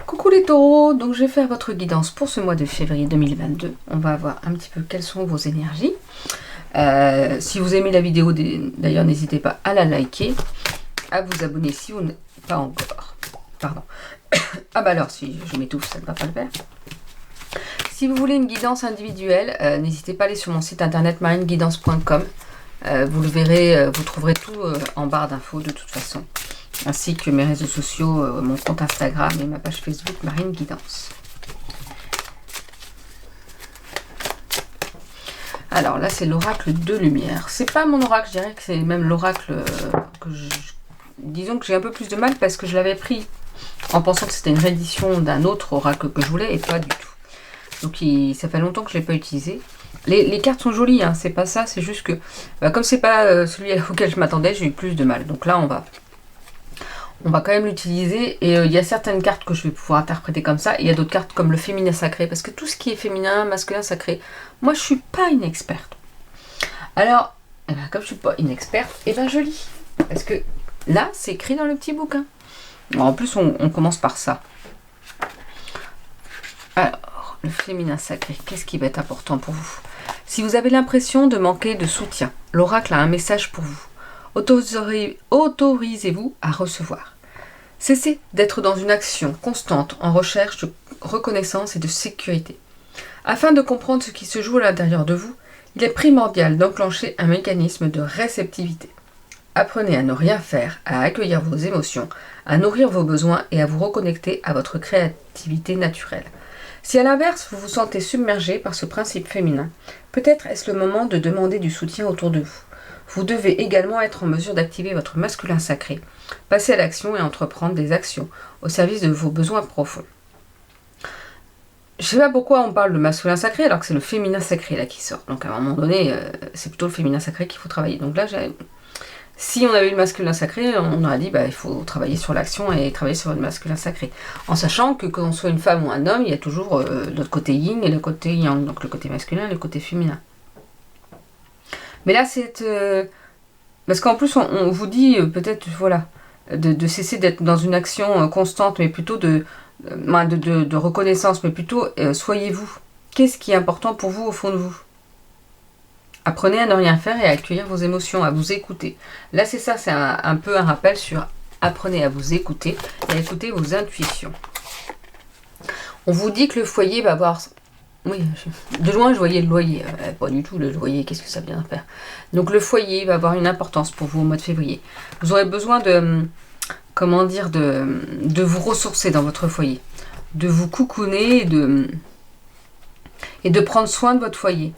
Coucou les taureaux, donc je vais faire votre guidance pour ce mois de février 2022. On va voir un petit peu quelles sont vos énergies. Si vous aimez la vidéo, d'ailleurs n'hésitez pas à la liker, à vous abonner si vous n'êtes pas encore. Pardon. Ah bah alors si je m'étouffe, ça ne va pas le faire. Si vous voulez une guidance individuelle, n'hésitez pas à aller sur mon site internet marineguidance.com. Vous le verrez, vous trouverez tout en barre d'infos de toute façon. Ainsi que mes réseaux sociaux, mon compte Instagram et ma page Facebook Marine Guidance. Alors là, c'est l'oracle de lumière. C'est pas mon oracle, je dirais que c'est même l'oracle disons que j'ai un peu plus de mal parce que je l'avais pris en pensant que c'était une réédition d'un autre oracle que je voulais et pas du tout. Donc ça fait longtemps que je ne l'ai pas utilisé. Les cartes sont jolies, hein, c'est pas ça, c'est juste que comme c'est pas celui auquel je m'attendais, j'ai eu plus de mal. Donc là, on va quand même l'utiliser. Et il y a certaines cartes que je vais pouvoir interpréter comme ça. Et il y a d'autres cartes comme le féminin sacré. Parce que tout ce qui est féminin, masculin, sacré, moi je suis pas une experte. Alors, comme je suis pas une experte, je lis. Parce que là, c'est écrit dans le petit bouquin. Alors, en plus, on commence par ça. Alors, le féminin sacré, qu'est-ce qui va être important pour vous? Si vous avez l'impression de manquer de soutien, l'oracle a un message pour vous. Autorisez-vous à recevoir. Cessez d'être dans une action constante en recherche de reconnaissance et de sécurité. Afin de comprendre ce qui se joue à l'intérieur de vous, il est primordial d'enclencher un mécanisme de réceptivité. Apprenez à ne rien faire, à accueillir vos émotions, à nourrir vos besoins et à vous reconnecter à votre créativité naturelle. Si à l'inverse, vous vous sentez submergé par ce principe féminin, peut-être est-ce le moment de demander du soutien autour de vous. Vous devez également être en mesure d'activer votre masculin sacré, passer à l'action et entreprendre des actions au service de vos besoins profonds. Je ne sais pas pourquoi on parle de masculin sacré alors que c'est le féminin sacré là qui sort. Donc à un moment donné, c'est plutôt le féminin sacré qu'il faut travailler. Donc là, si on avait eu le masculin sacré, on aurait dit il faut travailler sur l'action et travailler sur le masculin sacré. En sachant que qu'on soit une femme ou un homme, il y a toujours notre côté yin et le côté yang. Donc le côté masculin et le côté féminin. Mais là, c'est... parce qu'en plus, on vous dit peut-être, voilà, de cesser d'être dans une action constante, mais plutôt de reconnaissance, mais plutôt soyez-vous. Qu'est-ce qui est important pour vous au fond de vous? Apprenez à ne rien faire et à accueillir vos émotions, à vous écouter. Là, c'est ça, c'est un peu un rappel sur apprenez à vous écouter et à écouter vos intuitions. On vous dit que le foyer va avoir... Oui, de loin je voyais le loyer, pas du tout le loyer, qu'est-ce que ça vient faire? Donc le foyer va avoir une importance pour vous au mois de février. Vous aurez besoin de vous ressourcer dans votre foyer, de vous coucouner et de prendre soin de votre foyer.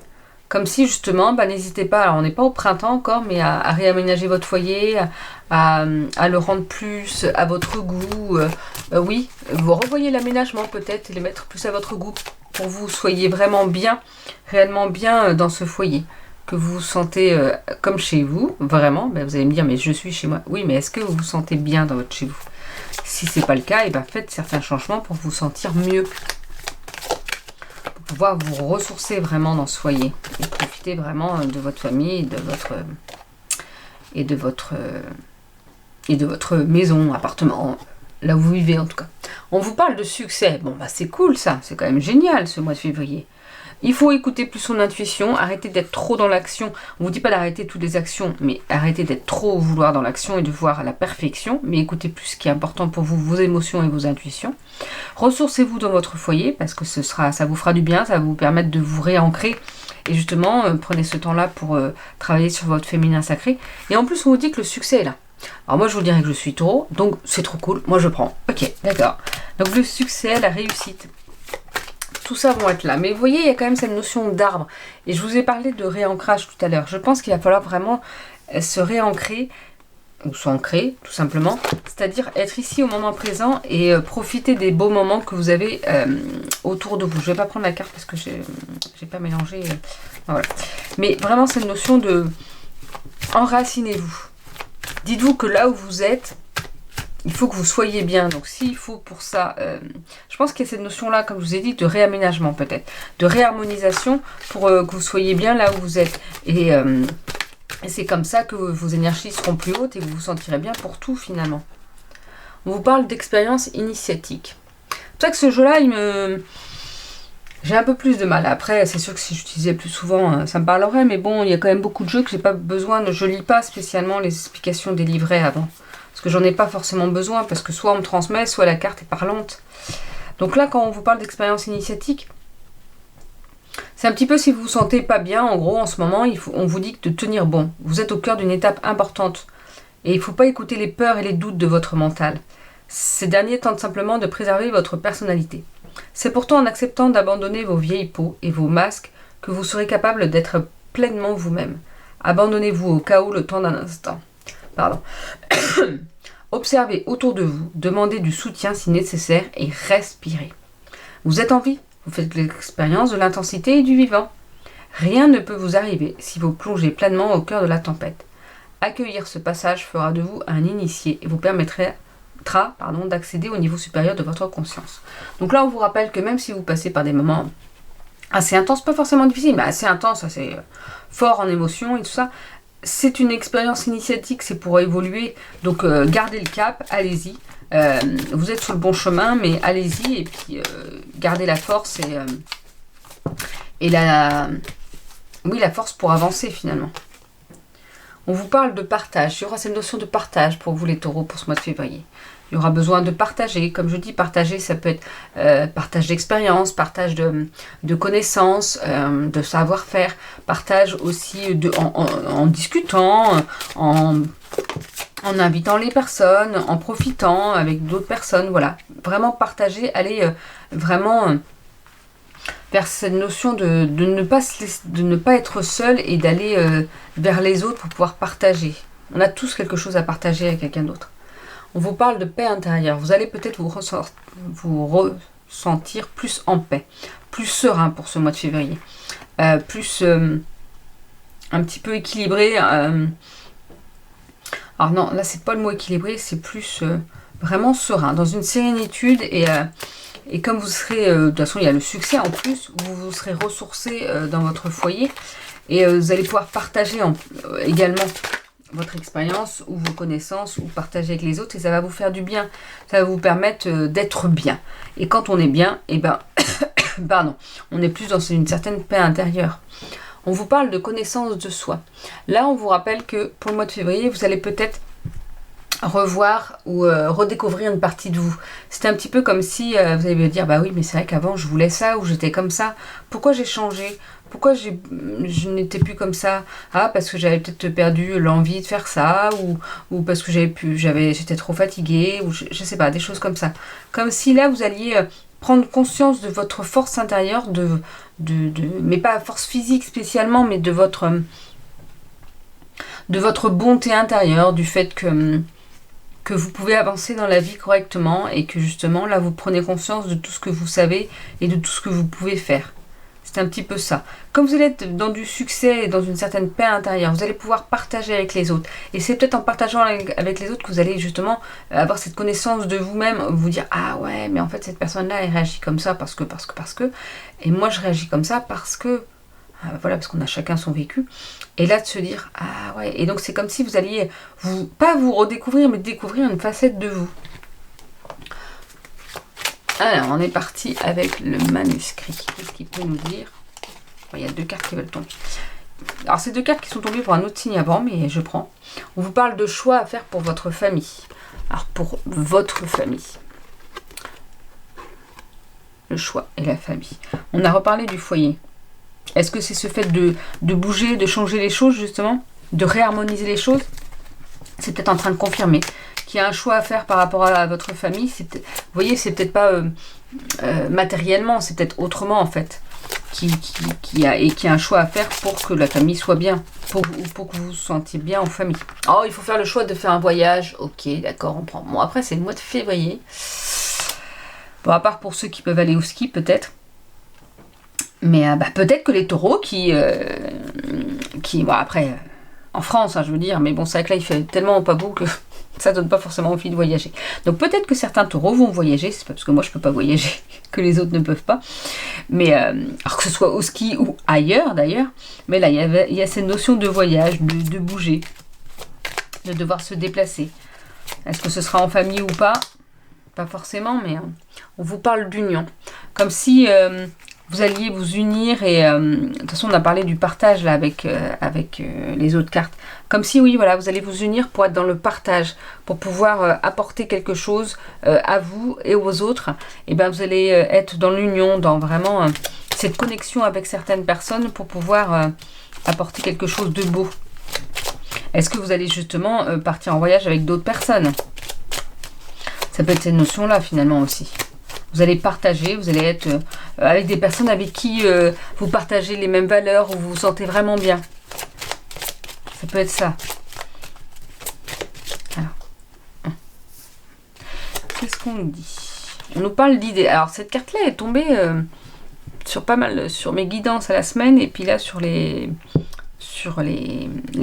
Comme si justement, n'hésitez pas, alors on n'est pas au printemps encore, mais à réaménager votre foyer, à le rendre plus à votre goût. Oui, vous revoyez l'aménagement peut-être et le mettre plus à votre goût pour que vous soyez vraiment bien, réellement bien dans ce foyer, que vous vous sentez comme chez vous, vraiment. Vous allez me dire, mais je suis chez moi. Oui, mais est-ce que vous vous sentez bien dans votre chez vous? Si ce n'est pas le cas, faites certains changements pour vous sentir mieux. Pour pouvoir vous ressourcer vraiment dans ce foyer et profiter vraiment de votre famille et de votre maison, appartement, là où vous vivez en tout cas. On vous parle de succès. C'est cool ça, c'est quand même génial ce mois de février. Il faut écouter plus son intuition, arrêter d'être trop dans l'action. On ne vous dit pas d'arrêter toutes les actions, mais arrêter d'être trop au vouloir dans l'action et de voir à la perfection, mais écoutez plus ce qui est important pour vous, vos émotions et vos intuitions. Ressourcez-vous dans votre foyer, parce que ça vous fera du bien, ça va vous permettre de vous réancrer. Et justement, prenez ce temps-là pour travailler sur votre féminin sacré. Et en plus, on vous dit que le succès est là. Alors moi je vous dirais que je suis taureau, donc c'est trop cool, moi je prends. Ok, d'accord. Donc le succès, la réussite, tout ça vont être là. Mais vous voyez, il y a quand même cette notion d'arbre. Et je vous ai parlé de réancrage tout à l'heure. Je pense qu'il va falloir vraiment se réancrer, ou s'ancrer tout simplement. C'est-à-dire être ici au moment présent et profiter des beaux moments que vous avez autour de vous. Je ne vais pas prendre la carte parce que j'ai pas mélangé. Voilà. Mais vraiment cette notion de enracinez-vous. Dites-vous que là où vous êtes, il faut que vous soyez bien. Donc s'il faut pour ça, je pense qu'il y a cette notion-là, comme je vous ai dit, de réaménagement peut-être, de réharmonisation pour que vous soyez bien là où vous êtes. Et c'est comme ça que vos énergies seront plus hautes et que vous vous sentirez bien pour tout finalement. On vous parle d'expérience initiatique. pour ça que ce jeu-là, j'ai un peu plus de mal. Après, c'est sûr que si j'utilisais plus souvent, ça me parlerait, mais bon, il y a quand même beaucoup de jeux que j'ai pas besoin de... Je lis pas spécialement les explications des livrets avant. Parce que j'en ai pas forcément besoin, parce que soit on me transmet, soit la carte est parlante. Donc là, quand on vous parle d'expérience initiatique, c'est un petit peu si vous vous sentez pas bien, en gros, en ce moment, on vous dit de tenir bon. Vous êtes au cœur d'une étape importante. Et il ne faut pas écouter les peurs et les doutes de votre mental. Ces derniers tentent simplement de préserver votre personnalité. C'est pourtant en acceptant d'abandonner vos vieilles peaux et vos masques que vous serez capable d'être pleinement vous-même. Abandonnez-vous au chaos le temps d'un instant. Pardon. Observez autour de vous, demandez du soutien si nécessaire et respirez. Vous êtes en vie, vous faites l'expérience de l'intensité et du vivant. Rien ne peut vous arriver si vous plongez pleinement au cœur de la tempête. Accueillir ce passage fera de vous un initié et vous permettra d'accéder au niveau supérieur de votre conscience. Donc là, on vous rappelle que même si vous passez par des moments assez intenses, pas forcément difficiles, mais assez intenses, assez forts en émotion et tout ça, c'est une expérience initiatique, c'est pour évoluer. Donc gardez le cap, allez-y. Vous êtes sur le bon chemin, mais allez-y et puis gardez la force et la force pour avancer finalement. On vous parle de partage. Il y aura cette notion de partage pour vous les taureaux pour ce mois de février. Il y aura besoin de partager. Comme je dis, partager, ça peut être partage d'expérience, partage de connaissances, de savoir-faire, partage aussi en discutant, en invitant les personnes, en profitant avec d'autres personnes. Voilà, vraiment partager, aller vraiment vers cette notion de ne pas être seul et d'aller vers les autres pour pouvoir partager. On a tous quelque chose à partager avec quelqu'un d'autre. On vous parle de paix intérieure. Vous allez peut-être vous ressentir plus en paix, plus serein pour ce mois de février, plus un petit peu équilibré. Alors non, là c'est pas le mot équilibré, c'est plus vraiment serein, dans une sérénitude et comme vous serez, de toute façon il y a le succès en plus, vous serez ressourcé dans votre foyer et vous allez pouvoir partager également votre expérience ou vos connaissances ou partager avec les autres et ça va vous faire du bien, ça va vous permettre d'être bien. Et quand on est bien, et pardon, on est plus dans une certaine paix intérieure. On vous parle de connaissance de soi. Là, on vous rappelle que pour le mois de février, vous allez peut-être revoir ou redécouvrir une partie de vous. C'est un petit peu comme si vous allez me dire, bah oui, mais c'est vrai qu'avant je voulais ça ou j'étais comme ça. Pourquoi j'ai changé? Pourquoi je n'étais plus comme ça? Ah, parce que j'avais peut-être perdu l'envie de faire ça ou parce que j'étais trop fatiguée ou je sais pas, des choses comme ça. Comme si là vous alliez prendre conscience de votre force intérieure, mais pas force physique spécialement, mais de votre bonté intérieure, du fait que vous pouvez avancer dans la vie correctement et que justement là vous prenez conscience de tout ce que vous savez et de tout ce que vous pouvez faire. C'est un petit peu ça. Comme vous allez être dans du succès et dans une certaine paix intérieure, vous allez pouvoir partager avec les autres. Et c'est peut-être en partageant avec les autres que vous allez justement avoir cette connaissance de vous-même, vous dire ah ouais, mais en fait cette personne-là elle réagit comme ça parce que. Et moi je réagis comme ça parce que. Voilà, parce qu'on a chacun son vécu. Et là de se dire ah ouais. Et donc c'est comme si vous alliez pas vous redécouvrir, mais découvrir une facette de vous. Alors, on est parti avec le manuscrit. Qu'est-ce qu'il peut nous dire? Il y a deux cartes qui veulent tomber. Alors, c'est deux cartes qui sont tombées pour un autre signe avant, mais je prends. On vous parle de choix à faire pour votre famille. Alors, pour votre famille. Le choix et la famille. On a reparlé du foyer. Est-ce que c'est ce fait de bouger, de changer les choses, justement? De réharmoniser les choses? C'est peut-être en train de confirmer qu'il y a un choix à faire par rapport à votre famille. Vous voyez, c'est peut-être pas matériellement, c'est peut-être autrement en fait. Qui a un choix à faire pour que la famille soit bien, pour que vous vous sentiez bien en famille. Oh, il faut faire le choix de faire un voyage. Ok, d'accord, on prend. Bon, après, c'est le mois de février. Bon, à part pour ceux qui peuvent aller au ski, peut-être. Mais peut-être que les taureaux bon, après, en France, hein, je veux dire, mais bon, c'est vrai que là, il fait tellement pas beau que ça donne pas forcément envie de voyager. Donc peut-être que certains taureaux vont voyager, c'est pas parce que moi je peux pas voyager que les autres ne peuvent pas, mais alors que ce soit au ski ou ailleurs d'ailleurs, mais là il y a cette notion de voyage, de bouger, de devoir se déplacer. Est-ce que ce sera en famille ou pas? pas forcément, mais on vous parle d'union. Comme si vous alliez vous unir et de toute façon on a parlé du partage là avec les autres cartes. Comme si oui voilà vous allez vous unir pour être dans le partage, pour pouvoir apporter quelque chose à vous et aux autres. Et ben vous allez être dans l'union, dans vraiment cette connexion avec certaines personnes pour pouvoir apporter quelque chose de beau. Est-ce que vous allez justement partir en voyage avec d'autres personnes? Ça peut être cette notion là finalement aussi. Vous allez partager, vous allez être avec des personnes avec qui vous partagez les mêmes valeurs, où vous vous sentez vraiment bien. Ça peut être ça. Alors, qu'est-ce qu'on nous dit? On nous parle d'idées. Alors cette carte-là est tombée sur pas mal, sur mes guidances à la semaine, et puis là sur les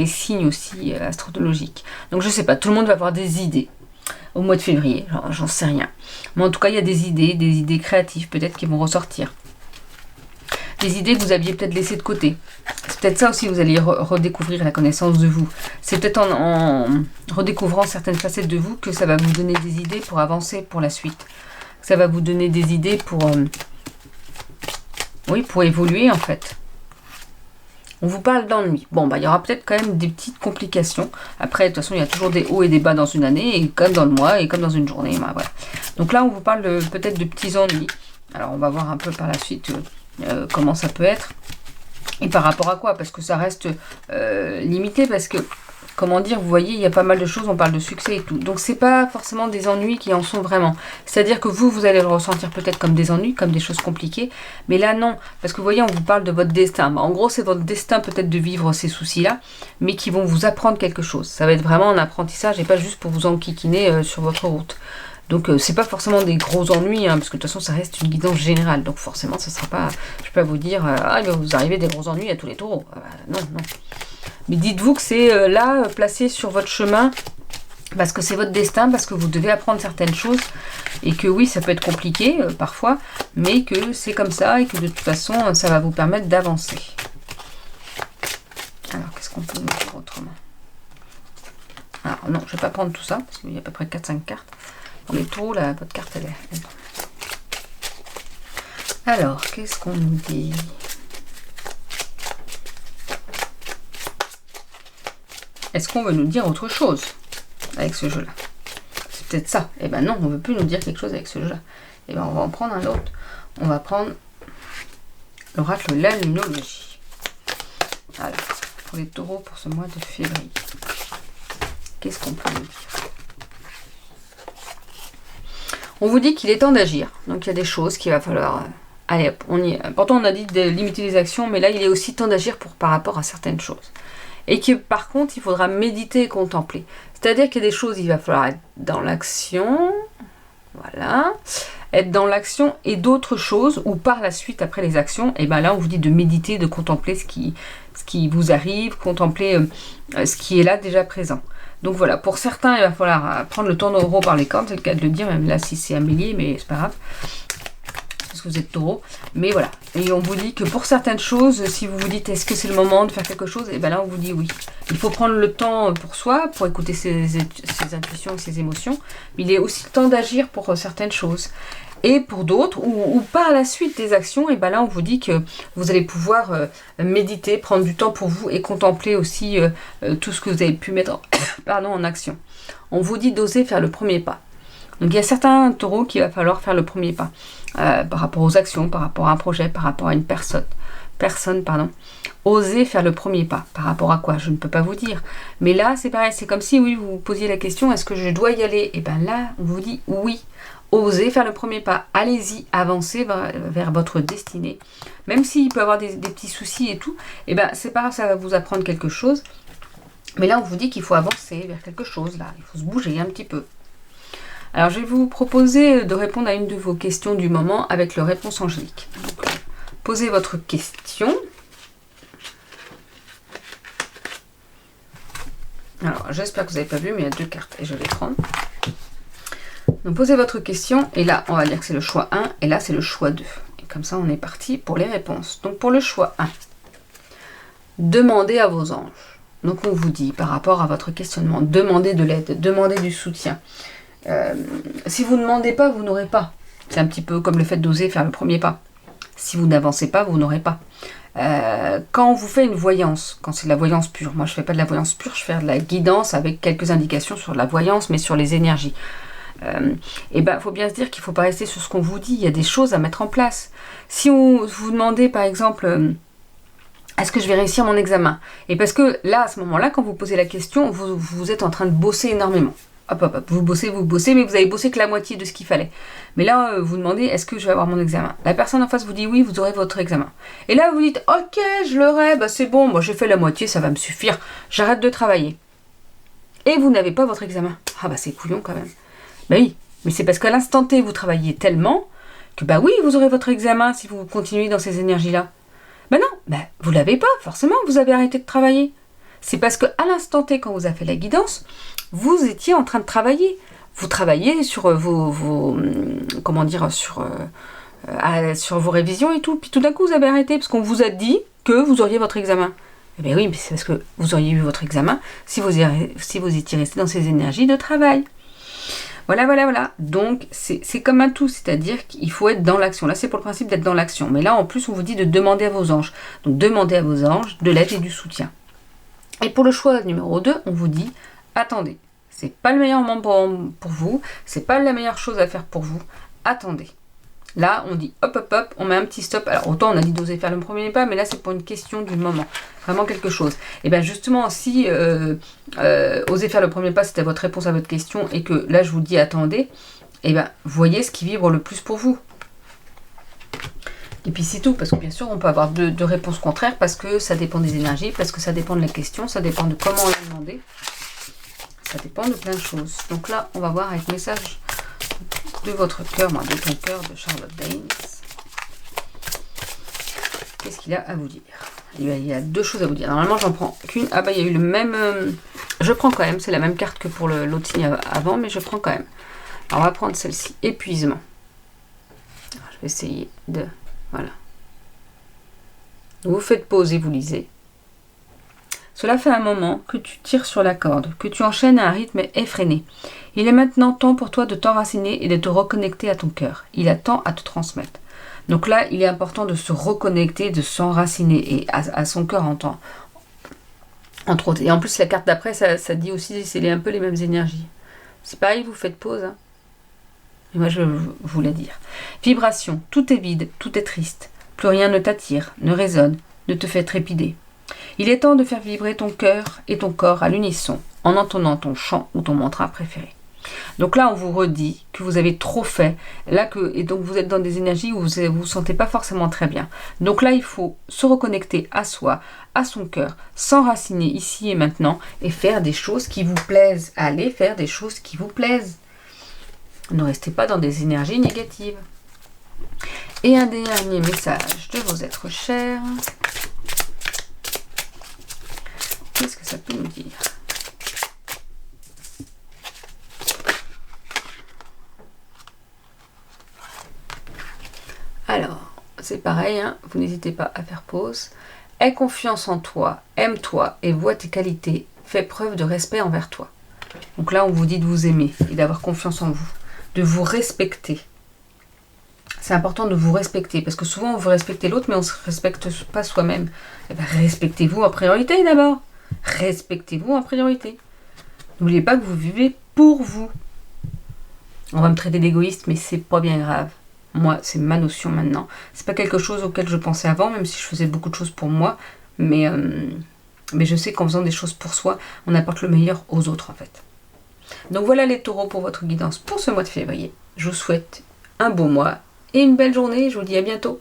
signes aussi astrologiques. Donc je sais pas, tout le monde va avoir des idées au mois de février, j'en sais rien. Mais en tout cas, il y a des idées créatives peut-être qui vont ressortir. Des idées que vous aviez peut-être laissées de côté. C'est peut-être ça aussi, vous allez redécouvrir la connaissance de vous. C'est peut-être en redécouvrant certaines facettes de vous que ça va vous donner des idées pour avancer pour la suite. Ça va vous donner des idées pour évoluer en fait. On vous parle d'ennui. Bon, bah, il y aura peut-être quand même des petites complications. Après, de toute façon, il y a toujours des hauts et des bas dans une année, et comme dans le mois, et comme dans une journée. Bah, voilà. Donc là, on vous parle peut-être de petits ennuis. Alors, on va voir un peu par la suite comment ça peut être. Et par rapport à quoi? Parce que ça reste limité, parce que, comment dire, vous voyez, il y a pas mal de choses, on parle de succès et tout. Donc, c'est pas forcément des ennuis qui en sont vraiment. C'est-à-dire que vous allez le ressentir peut-être comme des ennuis, comme des choses compliquées. Mais là, non. Parce que, vous voyez, on vous parle de votre destin. Bah, en gros, c'est votre destin peut-être de vivre ces soucis-là, mais qui vont vous apprendre quelque chose. Ça va être vraiment un apprentissage et pas juste pour vous enquiquiner sur votre route. Donc, c'est pas forcément des gros ennuis, parce que de toute façon, ça reste une guidance générale. Donc, forcément, ça sera pas... Je peux pas vous dire, il va vous arriver des gros ennuis à tous les taureaux. Non. Mais dites-vous que c'est là, placé sur votre chemin, parce que c'est votre destin, parce que vous devez apprendre certaines choses, et que oui, ça peut être compliqué parfois, mais que c'est comme ça, et que de toute façon, ça va vous permettre d'avancer. Alors, qu'est-ce qu'on peut nous dire autrement? Alors non, je ne vais pas prendre tout ça, parce qu'il y a à peu près 4-5 cartes. Pour les taureaux, là, votre carte, elle est... Alors, qu'est-ce qu'on nous dit? Est-ce qu'on veut nous dire autre chose avec ce jeu-là? C'est peut-être ça. Eh ben non, on ne veut plus nous dire quelque chose avec ce jeu-là. Eh ben on va en prendre un autre. On va prendre l'oracle de la luminologie. Alors, pour les taureaux pour ce mois de février. Qu'est-ce qu'on peut nous dire? On vous dit qu'il est temps d'agir. Donc il y a des choses qu'il va falloir... Allez hop, on y est. Pourtant on a dit de limiter les actions, mais là il est aussi temps d'agir par rapport à certaines choses. Et que par contre, il faudra méditer et contempler. C'est-à-dire qu'il y a des choses, il va falloir être dans l'action, voilà, être dans l'action et d'autres choses, ou par la suite, après les actions, et bien là, on vous dit de méditer, de contempler ce qui vous arrive, contempler ce qui est là déjà présent. Donc voilà, pour certains, il va falloir prendre le taureau par les cornes, c'est le cas de le dire, même là si c'est un bélier, mais c'est pas grave. Parce que vous êtes taureau, mais voilà. Et on vous dit que pour certaines choses, si vous vous dites est-ce que c'est le moment de faire quelque chose, et bien là on vous dit oui. Il faut prendre le temps pour soi, pour écouter ses intuitions, ses émotions, mais il est aussi temps d'agir pour certaines choses. Et pour d'autres, ou par la suite des actions, et bien là on vous dit que vous allez pouvoir méditer, prendre du temps pour vous et contempler aussi tout ce que vous avez pu mettre en action. On vous dit d'oser faire le premier pas. Donc il y a certains taureaux qu'il va falloir faire le premier pas par rapport aux actions, par rapport à un projet, par rapport à une personne. Oser faire le premier pas. Par rapport à quoi? Je ne peux pas vous dire. Mais là, c'est pareil, c'est comme si oui, vous vous posiez la question, est-ce que je dois y aller? Et bien là, on vous dit oui. Osez faire le premier pas. Allez-y, avancez vers votre destinée. Même s'il peut y avoir des petits soucis et tout, et ben c'est pas grave, ça va vous apprendre quelque chose. Mais là, on vous dit qu'il faut avancer vers quelque chose. Là, il faut se bouger un petit peu. Alors, je vais vous proposer de répondre à une de vos questions du moment avec le réponse angélique. Donc, posez votre question. Alors, j'espère que vous n'avez pas vu, mais il y a 2 cartes et je vais les prendre. Donc, posez votre question et là, on va dire que c'est le choix 1 et là, c'est le choix 2. Et comme ça, on est parti pour les réponses. Donc, pour le choix 1, demandez à vos anges. Donc, on vous dit, par rapport à votre questionnement, demandez de l'aide, demandez du soutien. Si vous ne demandez pas, vous n'aurez pas. C'est un petit peu comme le fait d'oser faire le premier pas. Si vous n'avancez pas, vous n'aurez pas. Quand on vous fait une voyance, quand c'est de la voyance pure, moi je fais pas de la voyance pure, je fais de la guidance avec quelques indications sur la voyance, mais sur les énergies. Et ben, faut bien se dire qu'il faut pas rester sur ce qu'on vous dit. Il y a des choses à mettre en place. Si on vous demandez, par exemple, est-ce que je vais réussir mon examen? Et parce que là, à ce moment-là, quand vous posez la question, vous êtes en train de bosser énormément. Hop, hop, hop, vous bossez, mais vous avez bossé que la moitié de ce qu'il fallait. Mais là, vous demandez, est-ce que je vais avoir mon examen? La personne en face vous dit, oui, vous aurez votre examen. Et là, vous dites, ok, je l'aurai, bah c'est bon, moi j'ai fait la moitié, ça va me suffire, j'arrête de travailler. Et vous n'avez pas votre examen. Ah bah c'est couillon quand même. Bah oui, mais c'est parce qu'à l'instant T, vous travaillez tellement que bah oui, vous aurez votre examen si vous continuez dans ces énergies-là. Bah non, bah vous l'avez pas, forcément, vous avez arrêté de travailler. C'est parce qu'à l'instant T, quand vous avez fait la guidance, vous étiez en train de travailler. Vous travaillez sur sur vos révisions et tout. Puis tout d'un coup, vous avez arrêté parce qu'on vous a dit que vous auriez votre examen. Eh bien oui, mais c'est parce que vous auriez eu votre examen si vous étiez resté dans ces énergies de travail. Voilà. Donc, c'est comme un tout, c'est-à-dire qu'il faut être dans l'action. Là, c'est pour le principe d'être dans l'action. Mais là, en plus, on vous dit de demander à vos anges. Donc, demandez à vos anges de l'aide et du soutien. Et pour le choix numéro 2, on vous dit, attendez, c'est pas le meilleur moment pour vous, c'est pas la meilleure chose à faire pour vous, attendez. Là, on dit hop, on met un petit stop. Alors, autant on a dit d'oser faire le premier pas, mais là, c'est pour une question du moment. Vraiment quelque chose. Et bien, justement, si oser faire le premier pas, c'était votre réponse à votre question, et que là, je vous dis attendez, et bien, voyez ce qui vibre le plus pour vous. Et puis, c'est tout, parce que bien sûr, on peut avoir deux réponses contraires, parce que ça dépend des énergies, parce que ça dépend de la question, ça dépend de comment on l'a demandé. Ça dépend de plein de choses. Donc là, on va voir avec message de votre cœur, de ton cœur, de Charlotte Danes. Qu'est-ce qu'il a à vous dire? Il y a 2 choses à vous dire. Normalement, j'en prends qu'une. Ah bah, il y a eu le même... je prends quand même. C'est la même carte que pour l'autre signe avant, mais je prends quand même. Alors, on va prendre celle-ci. Épuisement. Alors, je vais essayer de... Voilà. Vous faites pause et vous lisez. Cela fait un moment que tu tires sur la corde, que tu enchaînes à un rythme effréné. Il est maintenant temps pour toi de t'enraciner et de te reconnecter à ton cœur. Il a tant à te transmettre. Donc là, il est important de se reconnecter, de s'enraciner et à son cœur entre autres. Et en plus, la carte d'après, ça dit aussi, c'est un peu les mêmes énergies. C'est pareil, vous faites pause. Hein. Et moi, je vous la dire. Vibration, tout est vide, tout est triste. Plus rien ne t'attire, ne résonne, ne te fait trépider. Il est temps de faire vibrer ton cœur et ton corps à l'unisson, en entonnant ton chant ou ton mantra préféré. Donc là, on vous redit que vous avez trop fait, et donc vous êtes dans des énergies où vous ne vous sentez pas forcément très bien. Donc là, il faut se reconnecter à soi, à son cœur, s'enraciner ici et maintenant, et faire des choses qui vous plaisent. Allez faire des choses qui vous plaisent. Ne restez pas dans des énergies négatives. Et un dernier message de vos êtres chers. Qu'est-ce que ça peut nous dire? Alors, c'est pareil, hein, vous n'hésitez pas à faire pause. Aie confiance en toi, aime-toi et vois tes qualités. Fais preuve de respect envers toi. Donc là, on vous dit de vous aimer et d'avoir confiance en vous, de vous respecter. C'est important de vous respecter, parce que souvent, on veut respecter l'autre, mais on ne se respecte pas soi-même. Eh bien, respectez-vous en priorité d'abord. Respectez-vous en priorité. N'oubliez pas que vous vivez pour vous. On va me traiter d'égoïste, mais c'est pas bien grave. Moi, c'est ma notion maintenant. C'est pas quelque chose auquel je pensais avant, même si je faisais beaucoup de choses pour moi. Mais je sais qu'en faisant des choses pour soi, on apporte le meilleur aux autres, en fait. Donc voilà les taureaux pour votre guidance pour ce mois de février. Je vous souhaite un beau mois et une belle journée. Je vous dis à bientôt.